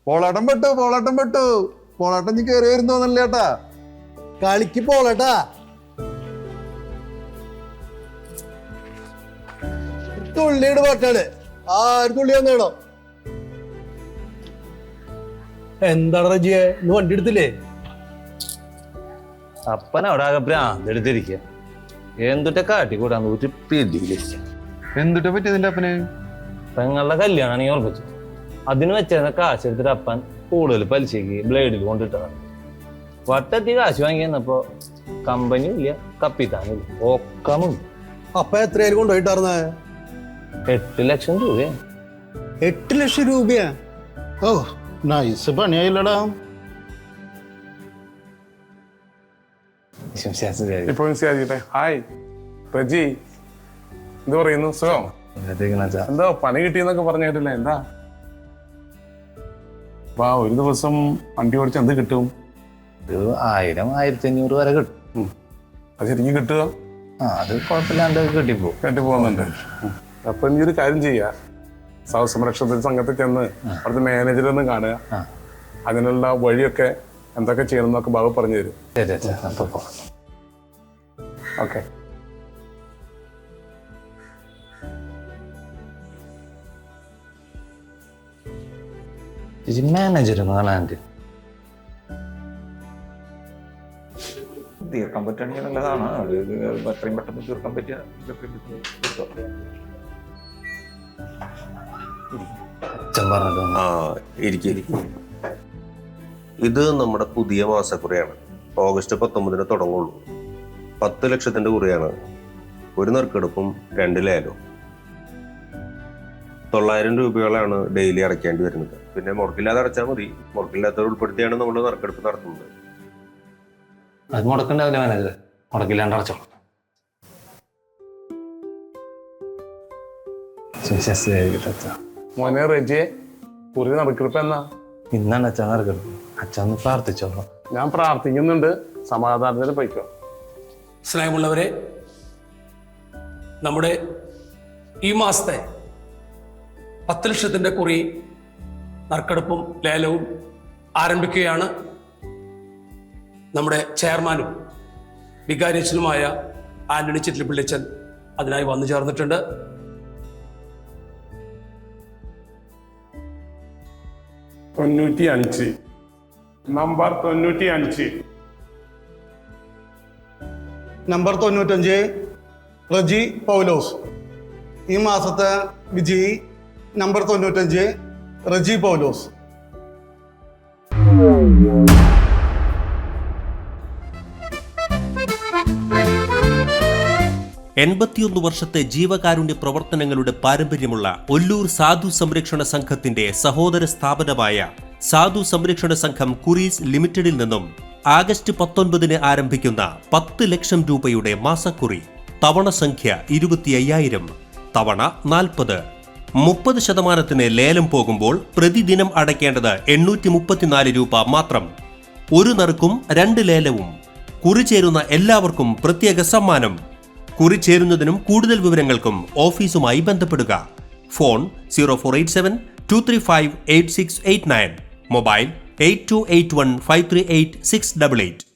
പോളാട്ടം പെട്ടു പോളാട്ടം നീ കയറി വരുന്നോന്നല്ല ചേട്ടാ. കളിക്ക് പോളട്ടാ. തുള്ളിയുടെ പാട്ടാണ്. ആര് തുള്ളി വന്നേടോ? എന്താണ് റജിയെ, ഇന്ന് വണ്ടി എടുത്തില്ലേ? അപ്പൻ അവിടെ ആകെ ഭ്രാന്തെടുത്തിരിക്കുക. എന്തുട്ട കാട്ടിക്കൂടാന്ന് ഒരു പിടിയില്ല. എന്തുട്ടാ പറ്റിയതിന്റെ അപ്പന്? പെങ്ങളുടെ കല്യാണം നീ ഉറപ്പിച്ചു. അതിന് വെച്ചിരുന്ന കാശ് എടുത്തിട്ട് അപ്പൻ കൂടുതൽ പലിശക്ക് ബ്ലേഡിൽ കൊണ്ടിട്ടതാണ്. വട്ടത്തി കാശ് വാങ്ങി വന്നപ്പോ കമ്പനിയും ഇല്ല, കപ്പിത്താനും ഇല്ല, ഒക്കമുണ്ട്. അപ്പ എത്രയായാലും കൊണ്ടുപോയിട്ടാർന്നേ? 8 ലക്ഷം രൂപ. 8 ലക്ഷം രൂപയാ? ഓ, നൈസ് പണിയായില്ലടാ. ഹായ് റജി, എന്ത് പറയുന്നു? സുഖം? എന്താ പണി കിട്ടിയെന്നൊക്കെ പറഞ്ഞ കേട്ടില്ല. എന്താ ഒരു ദിവസം വണ്ടി ഓടിച്ച് എന്ത് കിട്ടും? 1000-1500 വരെ കിട്ടും. അത് ശരിക്കും കിട്ടുക? അത് കുഴപ്പമില്ലാണ്ട് കെട്ടിപ്പോകുന്നുണ്ട്. അപ്പൊ നീ ഒരു കാര്യം ചെയ്യാ, സംരക്ഷണ സംഘത്തിൽ ചെന്ന് അവിടുത്തെ മാനേജറെ ഒന്ന് കാണുക. അതിനുള്ള വഴിയൊക്കെ എന്തൊക്കെ ചെയ്യണം എന്നൊക്കെ ബാബു പറഞ്ഞു തരും. ഓക്കെ. മാനേജർ കാണാണ്ട് തീർക്കാൻ പറ്റുകയാണെങ്കിൽ നല്ലതാണ്. എത്രയും പെട്ടെന്ന് തീർക്കാൻ പറ്റിയ അച്ഛൻ പറഞ്ഞത്. ഇത് നമ്മുടെ പുതിയ മാസക്കുറിയാണ്. ഓഗസ്റ്റ് 19 തുടങ്ങുള്ളൂ. 10 ലക്ഷത്തിന്റെ കുറിയാണ്. ഒരു നറുക്കെടുപ്പും 2 ലേലവും. 900 രൂപകളാണ് ഡെയിലി അടയ്ക്കേണ്ടി വരുന്നത്. പിന്നെ മുടക്കില്ലാതെ അടച്ചാൽ മതി. മുടക്കില്ലാത്തവർ ഉൾപ്പെടുത്തിയാണ് നമ്മൾ നറുക്കെടുപ്പ് നടത്തുന്നത്. അത് മുടക്കണ്ടാവില്ല മാനേജർ, മുടക്കില്ലാണ്ട് അടച്ചോളാം. മോനെ റജിയെ, കുറി നറുക്കെടുപ്പ് എന്നാ? ഇന്നാണ് അച്ഛൻ നറുക്കെടുപ്പ്. അച്ഛൻ പ്രാർത്ഥിച്ചോളാം. ഞാൻ പ്രാർത്ഥിക്കുന്നുണ്ട്. സമാധാനത്തിന് പോയിക്കോ. സ്നേഹമുള്ളവരെ, നമ്മുടെ ഈ മാസത്തെ 10 ലക്ഷത്തിൻ്റെ കുറി നറുക്കെടുപ്പും ലേലവും ആരംഭിക്കുകയാണ്. നമ്മുടെ ചെയർമാനും വികാരിയച്ഛനുമായ ആന്റണി ചിറ്റിലപ്പിള്ളിച്ചൻ അതിനായി വന്നു ചേർന്നിട്ടുണ്ട്. നമ്പർ 95. നമ്പർ 95 റജി പൗലോസ്. ഈ മാസത്തെ വിജയി നമ്പർ 95 റജി പൗലോസ്. വർഷത്തെ ജീവകാരുണ്യ പ്രവർത്തനങ്ങളുടെ പാരമ്പര്യമുള്ള ഒല്ലൂർ സാധു സംരക്ഷണ സംഘത്തിന്റെ സഹോദര സ്ഥാപനമായ സാധു സംരക്ഷണ സംഘം കുറീസ് ലിമിറ്റഡിൽ നിന്നും ആഗസ്റ്റ് 19 ആരംഭിക്കുന്ന 10 ലക്ഷം രൂപയുടെ മാസക്കുറി. തവണ സംഖ്യ 25,000, തവണ 40. 30% ലേലം പോകുമ്പോൾ പ്രതിദിനം അടയ്ക്കേണ്ടത് 834 രൂപ മാത്രം. ഒരു നറുക്കും 2 ലേലവും. കുറി ചേരുന്ന എല്ലാവർക്കും പ്രത്യേക സമ്മാനം. കുറി ചേരുന്നതിനും കൂടുതൽ വിവരങ്ങൾക്കും ഓഫീസുമായി ബന്ധപ്പെടുക. ഫോൺ 0487 235 8689. മൊബൈൽ 8281 538 688.